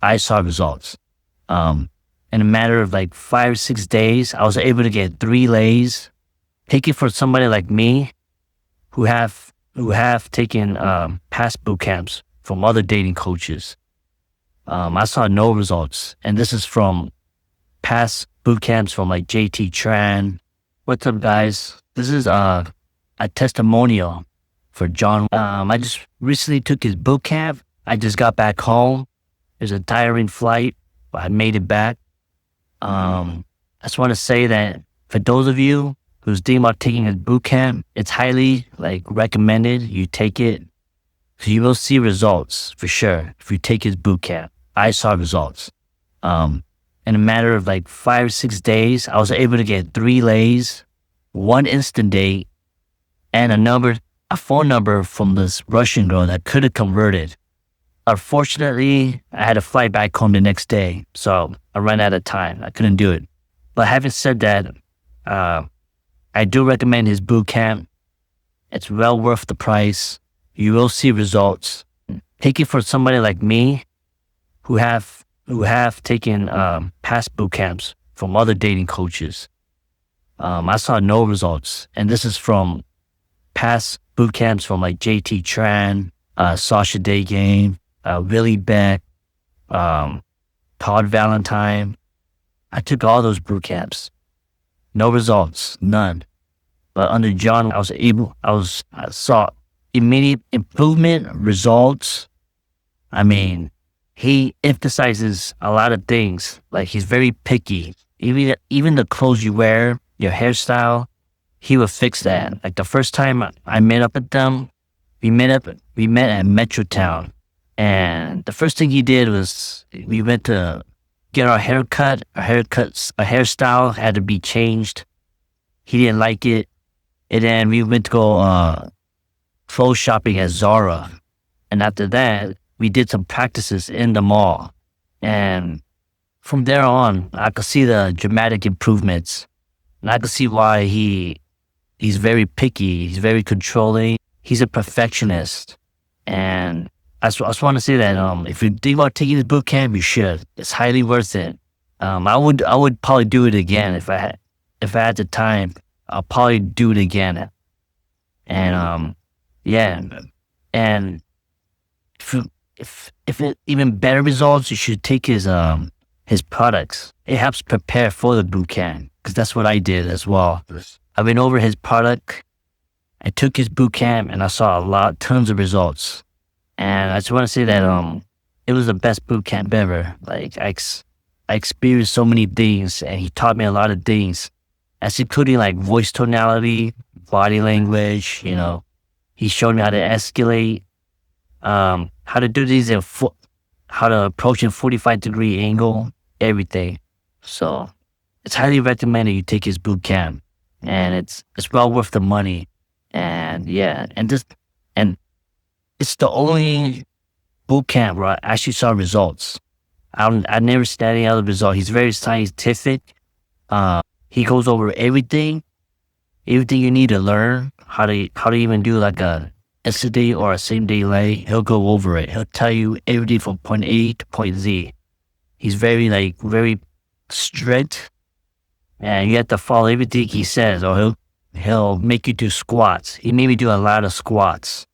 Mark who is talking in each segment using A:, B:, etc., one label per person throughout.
A: I saw results. In a matter of like 5 or 6 days, I was able to get 3 lays. Take it for somebody like me who have taken past boot camps from other dating coaches. I saw no results. And this is from past boot camps from like JT Tran. What's up, guys? This is a testimonial for John. I just recently took his boot camp. I just got back home. It was a tiring flight, but I made it back. I just want to say that for those of you who's thinking about taking his boot camp, it's highly recommended you take it. So you will see results for sure if you take his boot camp. I saw results. In a matter of like 5 or 6 days, I was able to get 3 lays, 1 instant date, and a phone number from this Russian girl that could have converted. Unfortunately, I had to fly back home the next day, so I ran out of time. I couldn't do it. But having said that, I do recommend his boot camp. It's well worth the price. You will see results. Take it for somebody like me who have taken past boot camps from other dating coaches. I saw no results. And this is from past boot camps from like JT Tran, Sasha Daygame, Willie Beck, Todd Valentine. I took all those boot camps. No results, none. But under John, I saw immediate improvement, results. I mean, he emphasizes a lot of things. Like he's very picky. Even the clothes you wear, your hairstyle, he will fix that. Like the first time I met up with them, we met at Metrotown. And the first thing he did was we went to get our haircut. Our hairstyle had to be changed. He didn't like it. And then we went to go clothes shopping at Zara. And after that, we did some practices in the mall. And from there on, I could see the dramatic improvements. And I could see why he's very picky. He's very controlling. He's a perfectionist. And I just want to say that if you think about taking this boot camp, you should. It's highly worth it. I would probably do it again if I had the time. I'll probably do it again. And yeah. And if it even better results, you should take his products. It helps prepare for the boot camp because that's what I did as well. I went over his product. I took his boot camp and I saw tons of results. And I just want to say that it was the best boot camp ever. Like I experienced so many things, and he taught me a lot of things, as including like voice tonality, body language. You know, he showed me how to escalate, how to do these how to approach a 45-degree angle, everything. So it's highly recommended you take his boot camp, and it's well worth the money. And yeah, and it's the only boot camp where I actually saw results. I never seen any other result. He's very scientific. He goes over everything you need to learn, how to even do like a instant or a same day lay. He'll go over it. He'll tell you everything from point A to point Z. He's very strict, and you have to follow everything he says, or he'll make you do squats. He made me do a lot of squats.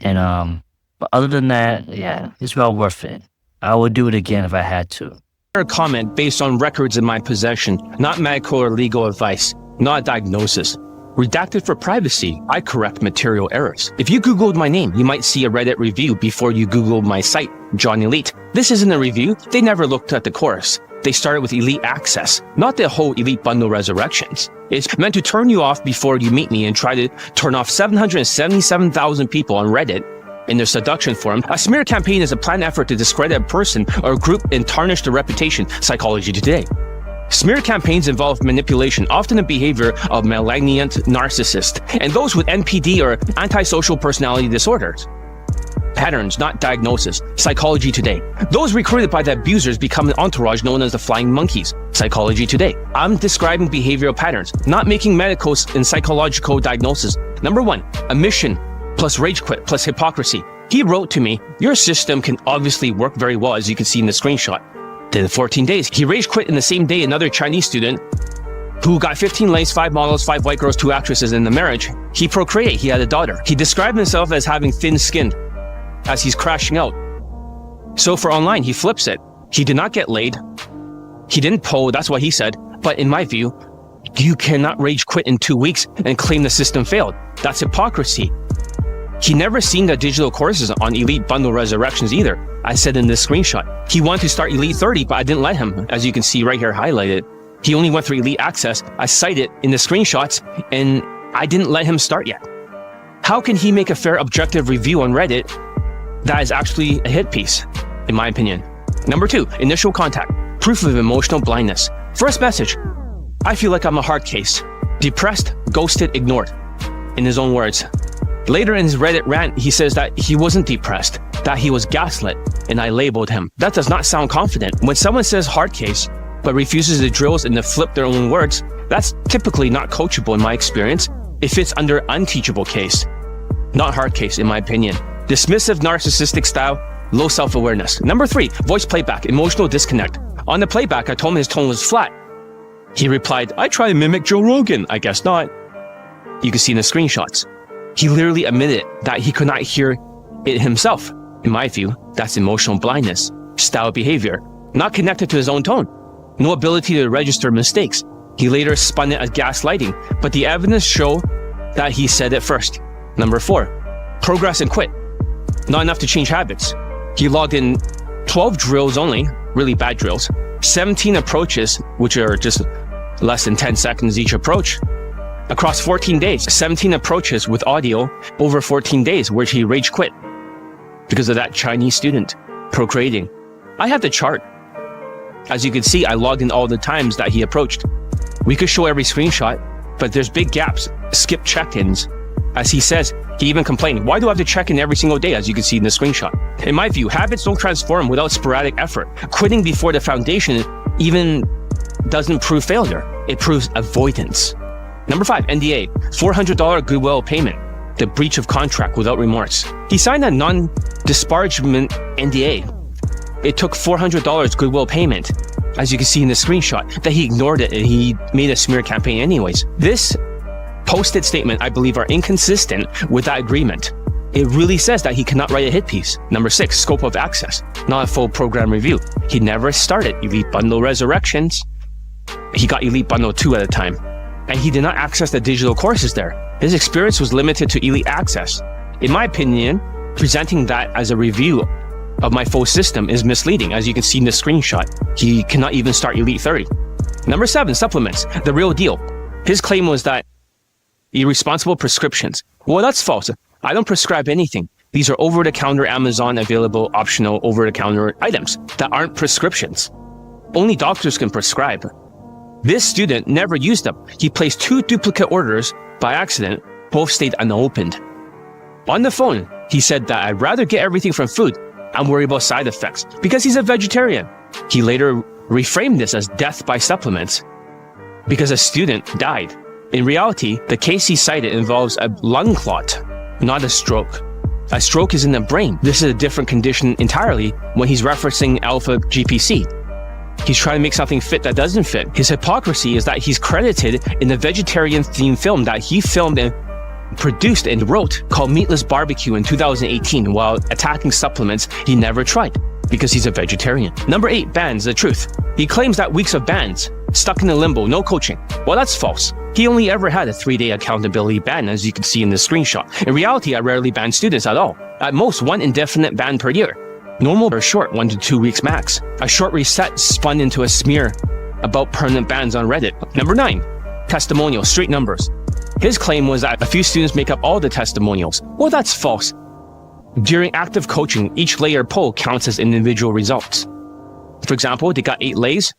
A: And but other than that, yeah, it's well worth it. I would do it again if I had to.
B: A comment based on records in my possession, not medical or legal advice, not a diagnosis. Redacted for privacy, I correct material errors. If you Googled my name, you might see a Reddit review before you Googled my site, John Elite. This isn't a review. They never looked at the course. They started with Elite Access, not the whole Elite Bundle Resurrections. It's meant to turn you off before you meet me and try to turn off 777,000 people on Reddit in their seduction forum. A smear campaign is a planned effort to discredit a person or a group and tarnish their reputation. Psychology Today. Smear campaigns involve manipulation, often the behavior of malignant narcissists and those with NPD or antisocial personality disorders. Patterns, not diagnosis. Psychology Today. Those recruited by the abusers become an entourage known as the Flying Monkeys. Psychology Today. I'm describing behavioral patterns, not making medical and psychological diagnosis. Number 1, omission plus rage quit plus hypocrisy. He wrote to me, "Your system can obviously work very well, as you can see in the screenshot." Then 14 days, he rage quit in the same day another Chinese student who got 15 lays, 5 models, 5 white girls, 2 actresses in the marriage. He procreated, he had a daughter. He described himself as having thin skin as he's crashing out. So for online, he flips it. He did not get laid. He didn't poll, that's what he said. But in my view, you cannot rage quit in 2 weeks and claim the system failed. That's hypocrisy. He never seen the digital courses on Elite Bundle Resurrections either. I said in this screenshot. He wanted to start Elite 30, but I didn't let him, as you can see right here highlighted. He only went through Elite Access. I cite it in the screenshots, and I didn't let him start yet. How can he make a fair, objective review on Reddit that is actually a hit piece, in my opinion? Number 2, initial contact. Proof of emotional blindness. First message. I feel like I'm a hard case. Depressed, ghosted, ignored. In his own words. Later in his Reddit rant, he says that he wasn't depressed, that he was gaslit, and I labeled him. That does not sound confident. When someone says hard case, but refuses the drills and to flip their own words, that's typically not coachable in my experience. It fits under unteachable case, not hard case in my opinion. Dismissive, narcissistic style, low self-awareness. Number 3, voice playback, emotional disconnect. On the playback, I told him his tone was flat. He replied, "I try to mimic Joe Rogan." I guess not. You can see in the screenshots. He literally admitted that he could not hear it himself. In my view, that's emotional blindness, style behavior, not connected to his own tone. No ability to register mistakes. He later spun it as gaslighting, but the evidence show that he said it first. Number 4, progress and quit. Not enough to change habits. He logged in 12 drills only, really bad drills, 17 approaches, which are just less than 10 seconds each approach, across 14 days, 17 approaches with audio over 14 days, where he rage quit because of that Chinese student procreating. I have the chart. As you can see, I logged in all the times that he approached. We could show every screenshot, but there's big gaps, skip check-ins. As he says, he even complained, "Why do I have to check in every single day?" As you can see in the screenshot. In my view, habits don't transform without sporadic effort. Quitting before the foundation even doesn't prove failure. It proves avoidance. Number 5, NDA, $400 goodwill payment, the breach of contract without remorse. He signed a non-disparagement NDA. It took $400 goodwill payment, as you can see in the screenshot, that he ignored it and he made a smear campaign anyways. This posted statement, I believe, are inconsistent with that agreement. It really says that he cannot write a hit piece. Number 6, scope of access, not a full program review. He never started Elite Bundle Resurrections. He got Elite Bundle 2 at a time, and he did not access the digital courses there. His experience was limited to Elite Access. In my opinion, presenting that as a review of my full system is misleading, as you can see in the screenshot. He cannot even start Elite 30. Number 7, supplements, the real deal. His claim was that irresponsible prescriptions. Well, that's false. I don't prescribe anything. These are over-the-counter Amazon available optional over-the-counter items that aren't prescriptions. Only doctors can prescribe. This student never used them. He placed 2 duplicate orders by accident. Both stayed unopened. On the phone, he said that I'd rather get everything from food. I'm worried about side effects because he's a vegetarian. He later reframed this as death by supplements because a student died. In reality, the case he cited involves a lung clot, not a stroke. A stroke is in the brain. This is a different condition entirely when he's referencing alpha GPC. He's trying to make something fit that doesn't fit. His hypocrisy is that he's credited in the vegetarian-themed film that he filmed and produced and wrote called Meatless Barbecue in 2018 while attacking supplements he never tried because he's a vegetarian. Number 8, bans, the truth. He claims that weeks of bans, stuck in a limbo, no coaching. Well, that's false. He only ever had a 3-day accountability ban, as you can see in this screenshot. In reality, I rarely ban students at all. At most, 1 indefinite ban per year. Normal or short, 1 to 2 weeks max. A short reset spun into a smear about permanent bans on Reddit. Number 9, testimonials, straight numbers. His claim was that a few students make up all the testimonials. Well, that's false. During active coaching, each layer poll counts as individual results. For example, they got 8 lays,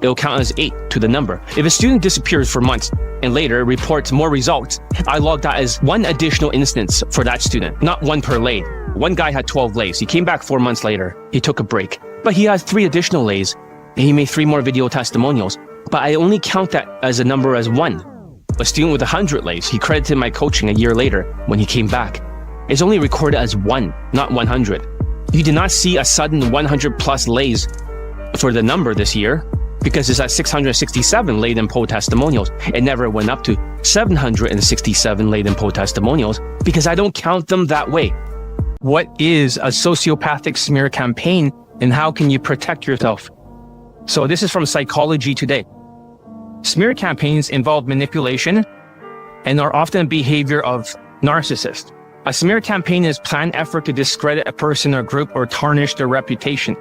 B: it'll count as 8 to the number. If a student disappears for months and later reports more results, I log that as 1 additional instance for that student, not 1 per lay. One guy had 12 lays. He came back 4 months later. He took a break, but he has 3 additional lays and he made 3 more video testimonials. But I only count that as a number as 1. A student with 100 lays, he credited my coaching a year later when he came back. is only recorded as 1, not 100. You did not see a sudden 100 plus lays for the number this year because it's at 667 laid in poll testimonials. It never went up to 767 laid in poll testimonials because I don't count them that way. What is a sociopathic smear campaign and how can you protect yourself? So this is from Psychology Today. Smear campaigns involve manipulation and are often behavior of narcissists. A smear campaign is planned effort to discredit a person or group or tarnish their reputation.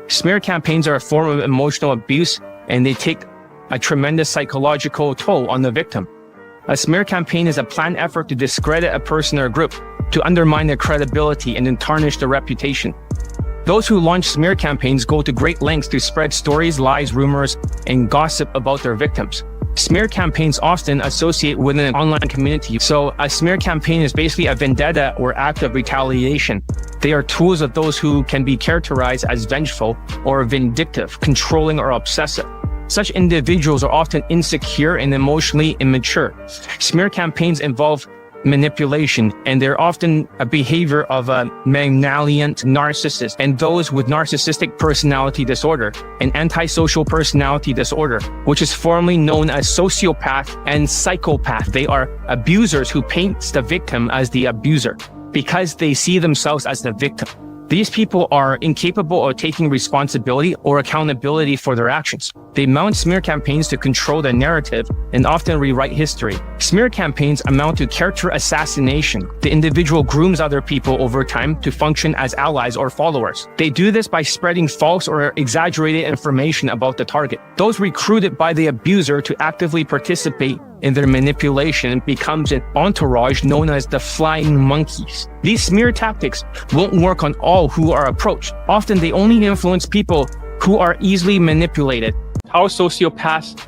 B: Smear campaigns are a form of emotional abuse and they take a tremendous psychological toll on the victim. A smear campaign is a planned effort to discredit a person or group, to undermine their credibility and then tarnish their reputation. Those who launch smear campaigns go to great lengths to spread stories, lies, rumors, and gossip about their victims. Smear campaigns often associate with an online community. So a smear campaign is basically a vendetta or act of retaliation. They are tools of those who can be characterized as vengeful or vindictive, controlling or obsessive. Such individuals are often insecure and emotionally immature. Smear campaigns involve manipulation, and they're often a behavior of a malignant narcissist and those with narcissistic personality disorder and antisocial personality disorder, which is formerly known as sociopath and psychopath. They are abusers who paint the victim as the abuser because they see themselves as the victim. These people are incapable of taking responsibility or accountability for their actions. They mount smear campaigns to control the narrative and often rewrite history. Smear campaigns amount to character assassination. The individual grooms other people over time to function as allies or followers. They do this by spreading false or exaggerated information about the target. Those recruited by the abuser to actively participate in their manipulation becomes an entourage known as the flying monkeys. These smear tactics won't work on all who are approached. Often they only influence people who are easily manipulated. How sociopaths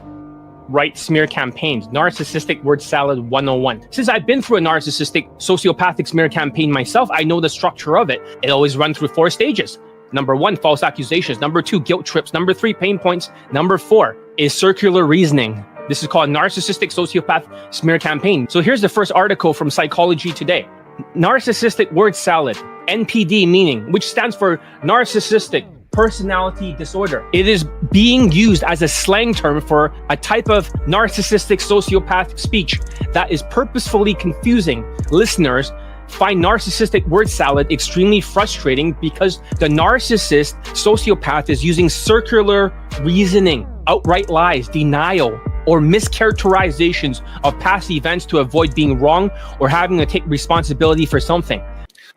B: write smear campaigns. Narcissistic word salad 101. Since I've been through a narcissistic sociopathic smear campaign myself, I know the structure of it. It always runs through 4 stages. Number 1, false accusations. Number 2, guilt trips. Number 3, pain points. Number 4 is circular reasoning. This is called narcissistic sociopath smear campaign. So here's the first article from Psychology Today. Narcissistic word salad, NPD meaning, which stands for narcissistic personality disorder. It is being used as a slang term for a type of narcissistic sociopathic speech that is purposefully confusing. Listeners find narcissistic word salad extremely frustrating because the narcissist sociopath is using circular reasoning, outright lies, denial, or mischaracterizations of past events to avoid being wrong or having to take responsibility for something.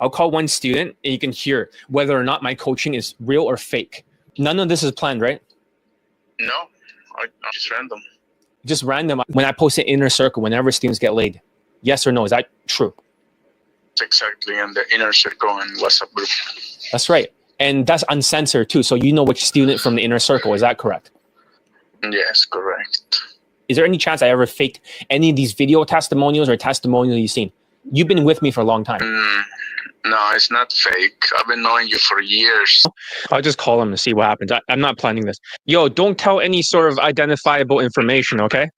B: I'll call one student and you can hear whether or not my coaching is real or fake. None of this is planned, right?
C: No, I'm just random.
B: Just random. When I post an inner circle, whenever students get laid, yes or no, is that true?
C: It's exactly in the inner circle and WhatsApp group.
B: That's right. And that's uncensored too. So you know which student from the inner circle, is that correct?
C: Yes, correct.
B: Is there any chance I ever faked any of these video testimonials or testimonials you've seen? You've been with me for a long time.
C: No, it's not fake. I've been knowing you for years.
B: I'll just call him and see what happens. I'm not planning this. Yo, don't tell any sort of identifiable information, okay?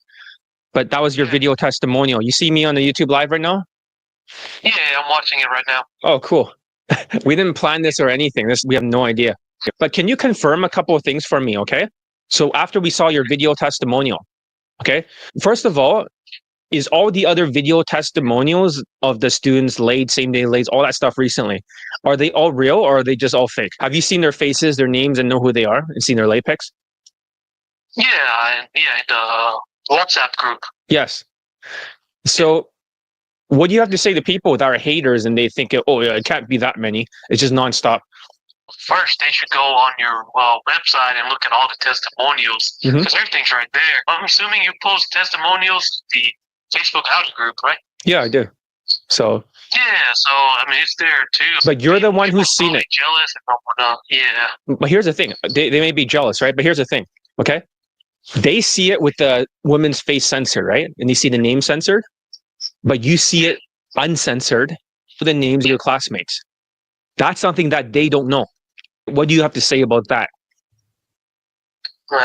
B: But that was your video testimonial. You see me on the YouTube live right now?
D: Yeah, I'm watching it right now.
B: Oh, cool. We didn't plan this or anything. We have no idea. But can you confirm a couple of things for me, okay? So after we saw your video testimonial, okay? First of all, is all the other video testimonials of the students laid, same day laid, all that stuff recently, are they all real or are they just all fake? Have you seen their faces, their names, and know who they are and seen their lay pics?
D: Yeah, in the WhatsApp group.
B: Yes. So what do you have to say to people that are haters and they think, oh, yeah, it can't be that many. It's just nonstop.
D: First, they should go on your website and look at all the testimonials because everything's right there. I'm assuming you post testimonials to the Facebook outer group, right?
B: Yeah, I do. So
D: yeah, so I mean it's there too.
B: But you're the one who's seen it.
D: Jealous and whatnot. Yeah.
B: But here's the thing: they may be jealous, right? But here's the thing, okay? They see it with the woman's face censored, right? And they see the name censored, but you see it uncensored with the names of your classmates. That's something that they don't know. What do you have to say about that?
D: They're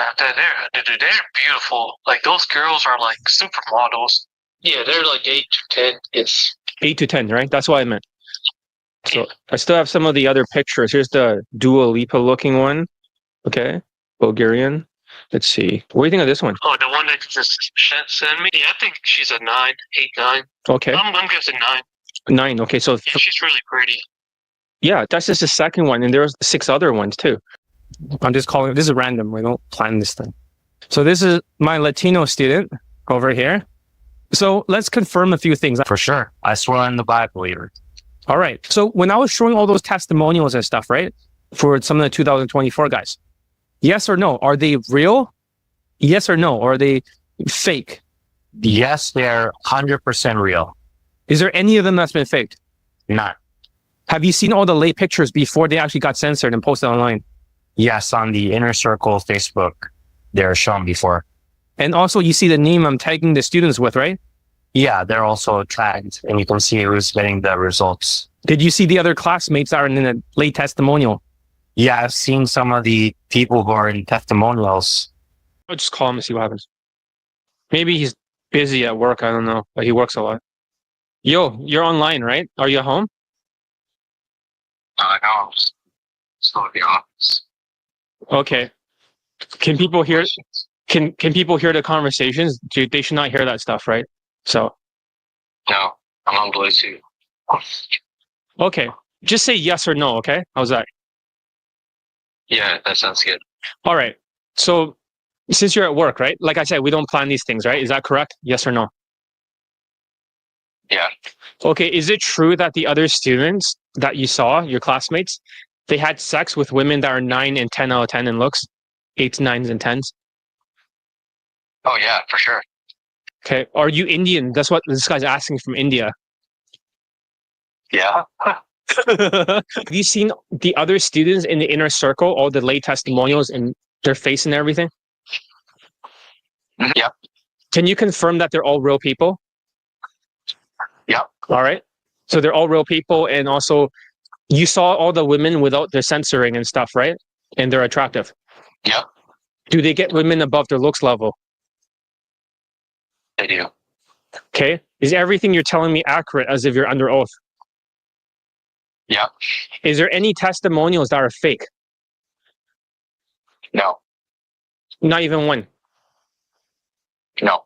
D: beautiful. Like those girls are like supermodels. Yeah, they're like 8 to 10. Yes.
B: 8 to 10, right? That's what I meant. So I still have some of the other pictures. Here's the Dua Lipa looking one. Okay. Bulgarian. Let's see. What do you think of this one?
D: Oh, the one that you just sent me? Yeah, I think she's a 9, 8, 9.
B: Okay.
D: I'm guessing 9.
B: 9. Okay. So
D: Yeah, she's really pretty.
B: yeah, that's just the second one. And there's 6 other ones too. I'm just calling, this is random. We don't plan this thing. So this is my Latino student over here. So let's confirm a few things.
A: For sure. I swear on the Bible here.
B: All right. So when I was showing all those testimonials and stuff, right, for some of the 2024 guys, yes or no? Are they real? Yes or no? Or are they fake?
A: Yes, they're 100% real.
B: Is there any of them that's been faked?
A: None.
B: Have you seen all the late pictures before they actually got censored and posted online?
A: Yes, on the Inner Circle Facebook, they're shown before.
B: And also you see the name I'm tagging the students with, right?
A: Yeah, they're also tagged, and you can see who's getting the results.
B: Did you see the other classmates that are in the late testimonial?
A: Yeah, I've seen some of the people who are in testimonials.
B: I'll just call him and see what happens. Maybe he's busy at work. I don't know, but he works a lot. Yo, you're online, right? Are you at home?
C: No, I'm still at the office.
B: Okay. Can people hear? Can people hear the conversations? Dude, they should not hear that stuff, right? So.
C: No, I'm on Bluetooth.
B: Okay. Just say yes or no. Okay. How's that?
C: Yeah, that sounds good.
B: All right. So since you're at work, right? Like I said, we don't plan these things, right? Is that correct? Yes or no?
C: Yeah.
B: Okay. Is it true that the other students that you saw, your classmates, they had sex with women that are 9 and 10 out of 10 in looks? 8s, 9s, and 10s?
C: Oh, yeah, for sure.
B: Okay. Are you Indian? That's what this guy's asking from India.
C: Yeah.
B: Have you seen the other students in the inner circle, all the late testimonials and their face and everything?
C: Yeah.
B: Can you confirm that they're all real people?
C: Yeah.
B: All right. So they're all real people. And also you saw all the women without their censoring and stuff, right? And they're attractive.
C: Yeah.
B: Do they get women above their looks level?
C: They do.
B: Okay. Is everything you're telling me accurate as if you're under oath?
C: Yeah.
B: Is there any testimonials that are fake?
C: No.
B: Not even one.
C: No.